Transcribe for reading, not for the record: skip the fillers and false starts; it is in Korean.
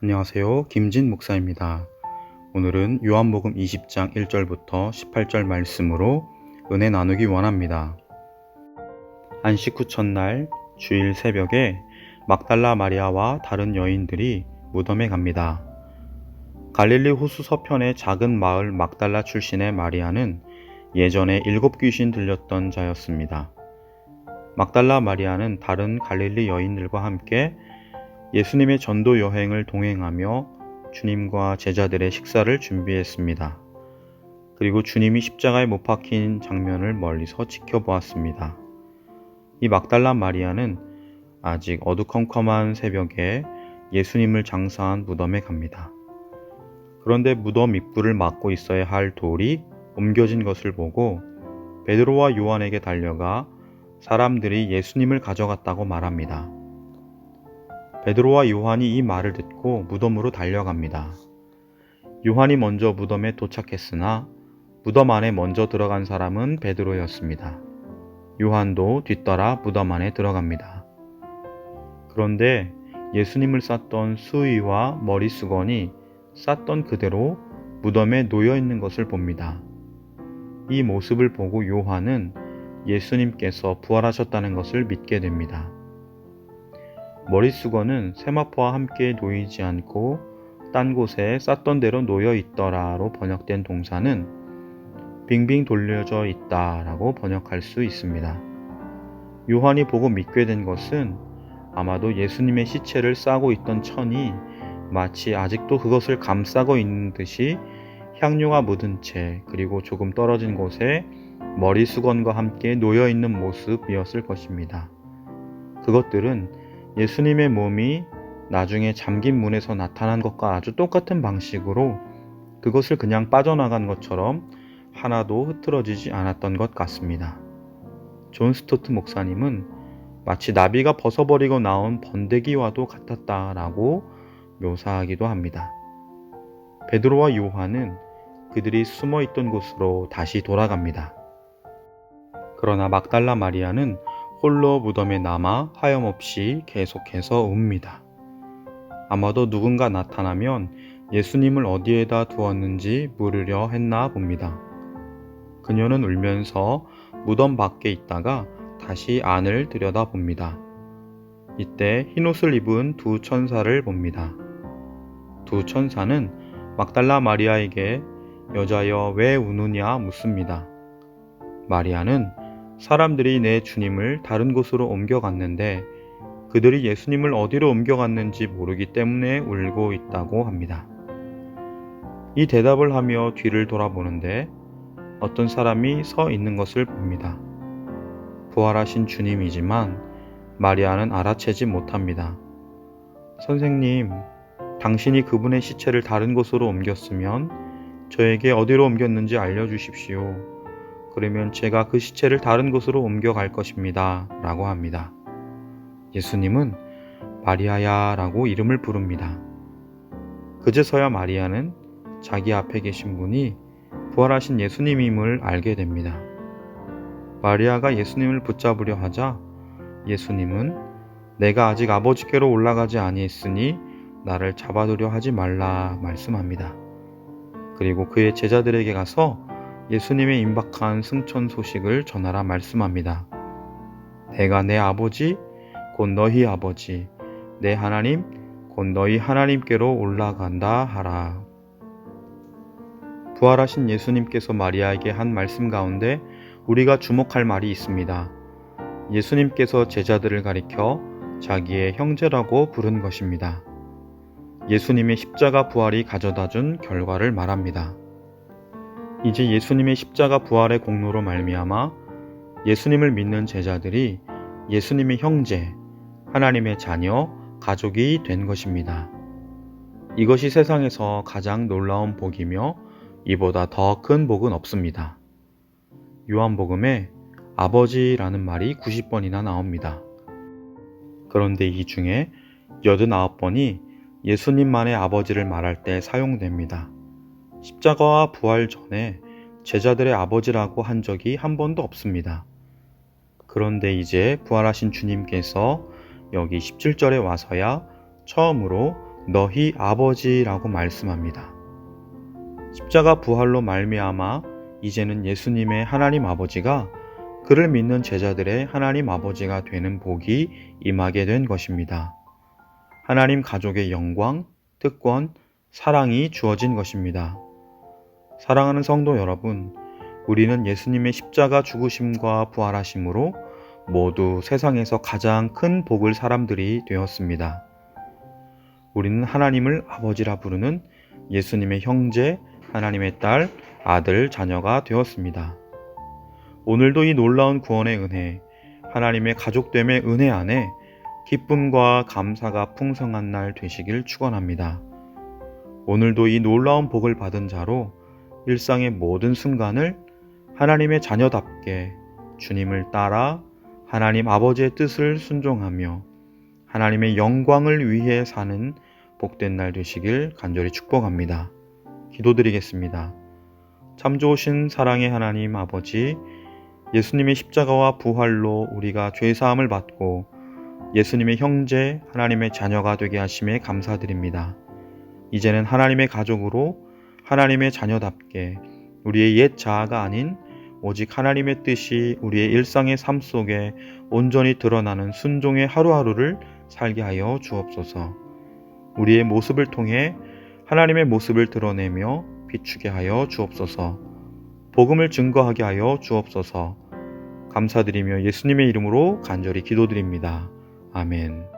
안녕하세요. 김진 목사입니다. 오늘은 요한복음 20장 1절부터 18절 말씀으로 은혜 나누기 원합니다. 안식 후 첫날 주일 새벽에 막달라 마리아와 다른 여인들이 무덤에 갑니다. 갈릴리 호수 서편의 작은 마을 막달라 출신의 마리아는 예전에 7귀신 들렸던 자였습니다. 막달라 마리아는 다른 갈릴리 여인들과 함께 예수님의 전도 여행을 동행하며 주님과 제자들의 식사를 준비했습니다. 그리고 주님이 십자가에 못 박힌 장면을 멀리서 지켜보았습니다. 이 막달라 마리아는 아직 어두컴컴한 새벽에 예수님을 장사한 무덤에 갑니다. 그런데 무덤 입구를 막고 있어야 할 돌이 옮겨진 것을 보고 베드로와 요한에게 달려가 사람들이 예수님을 가져갔다고 말합니다. 베드로와 요한이 이 말을 듣고 무덤으로 달려갑니다. 요한이 먼저 무덤에 도착했으나 무덤 안에 먼저 들어간 사람은 베드로였습니다. 요한도 뒤따라 무덤 안에 들어갑니다. 그런데 예수님을 쌌던 수의와 머리수건이 쌌던 그대로 무덤에 놓여 있는 것을 봅니다. 이 모습을 보고 요한은 예수님께서 부활하셨다는 것을 믿게 됩니다. 머리수건은 세마포와 함께 놓이지 않고 딴 곳에 쌌던 대로 놓여 있더라로 번역된 동사는 빙빙 돌려져 있다라고 번역할 수 있습니다. 요한이 보고 믿게 된 것은 아마도 예수님의 시체를 싸고 있던 천이 마치 아직도 그것을 감싸고 있는 듯이 향료가 묻은 채 그리고 조금 떨어진 곳에 머리수건과 함께 놓여 있는 모습이었을 것입니다. 그것들은 예수님의 몸이 나중에 잠긴 문에서 나타난 것과 아주 똑같은 방식으로 그것을 그냥 빠져나간 것처럼 하나도 흐트러지지 않았던 것 같습니다. 존 스토트 목사님은 마치 나비가 벗어버리고 나온 번데기와도 같았다라고 묘사하기도 합니다. 베드로와 요한은 그들이 숨어있던 곳으로 다시 돌아갑니다. 그러나 막달라 마리아는 홀로 무덤에 남아 하염없이 계속해서 웁니다. 아마도 누군가 나타나면 예수님을 어디에다 두었는지 물으려 했나 봅니다. 그녀는 울면서 무덤 밖에 있다가 다시 안을 들여다봅니다. 이때 흰옷을 입은 두 천사를 봅니다. 두 천사는 막달라 마리아에게 여자여 왜 우느냐 묻습니다. 마리아는 사람들이 내 주님을 다른 곳으로 옮겨갔는데 그들이 예수님을 어디로 옮겨갔는지 모르기 때문에 울고 있다고 합니다. 이 대답을 하며 뒤를 돌아보는데 어떤 사람이 서 있는 것을 봅니다. 부활하신 주님이지만 마리아는 알아채지 못합니다. 선생님, 당신이 그분의 시체를 다른 곳으로 옮겼으면 저에게 어디로 옮겼는지 알려주십시오. 그러면 제가 그 시체를 다른 곳으로 옮겨갈 것입니다. 라고 합니다. 예수님은 마리아야 라고 이름을 부릅니다. 그제서야 마리아는 자기 앞에 계신 분이 부활하신 예수님임을 알게 됩니다. 마리아가 예수님을 붙잡으려 하자 예수님은 내가 아직 아버지께로 올라가지 아니했으니 나를 잡아두려 하지 말라 말씀합니다. 그리고 그의 제자들에게 가서 예수님의 임박한 승천 소식을 전하라 말씀합니다. 내가 내 아버지 곧 너희 아버지 내 하나님 곧 너희 하나님께로 올라간다 하라. 부활하신 예수님께서 마리아에게 한 말씀 가운데 우리가 주목할 말이 있습니다. 예수님께서 제자들을 가리켜 자기의 형제라고 부른 것입니다. 예수님의 십자가 부활이 가져다준 결과를 말합니다. 이제 예수님의 십자가 부활의 공로로 말미암아 예수님을 믿는 제자들이 예수님의 형제, 하나님의 자녀, 가족이 된 것입니다. 이것이 세상에서 가장 놀라운 복이며 이보다 더 큰 복은 없습니다. 요한복음에 아버지라는 말이 90번이나 나옵니다. 그런데 이 중에 89번이 예수님만의 아버지를 말할 때 사용됩니다. 십자가와 부활 전에 제자들의 아버지라고 한 적이 한 번도 없습니다. 그런데 이제 부활하신 주님께서 여기 17절에 와서야 처음으로 너희 아버지라고 말씀합니다. 십자가 부활로 말미암아 이제는 예수님의 하나님 아버지가 그를 믿는 제자들의 하나님 아버지가 되는 복이 임하게 된 것입니다. 하나님 가족의 영광, 특권, 사랑이 주어진 것입니다. 사랑하는 성도 여러분, 우리는 예수님의 십자가 죽으심과 부활하심으로 모두 세상에서 가장 큰 복을 사람들이 되었습니다. 우리는 하나님을 아버지라 부르는 예수님의 형제, 하나님의 딸, 아들, 자녀가 되었습니다. 오늘도 이 놀라운 구원의 은혜, 하나님의 가족됨의 은혜 안에 기쁨과 감사가 풍성한 날 되시길 축원합니다. 오늘도 이 놀라운 복을 받은 자로 일상의 모든 순간을 하나님의 자녀답게 주님을 따라 하나님 아버지의 뜻을 순종하며 하나님의 영광을 위해 사는 복된 날 되시길 간절히 축복합니다. 기도드리겠습니다. 참 좋으신 사랑의 하나님 아버지, 예수님의 십자가와 부활로 우리가 죄사함을 받고 예수님의 형제, 하나님의 자녀가 되게 하심에 감사드립니다. 이제는 하나님의 가족으로 하나님의 자녀답게 우리의 옛 자아가 아닌 오직 하나님의 뜻이 우리의 일상의 삶 속에 온전히 드러나는 순종의 하루하루를 살게 하여 주옵소서. 우리의 모습을 통해 하나님의 모습을 드러내며 비추게 하여 주옵소서. 복음을 증거하게 하여 주옵소서. 감사드리며 예수님의 이름으로 간절히 기도드립니다. 아멘.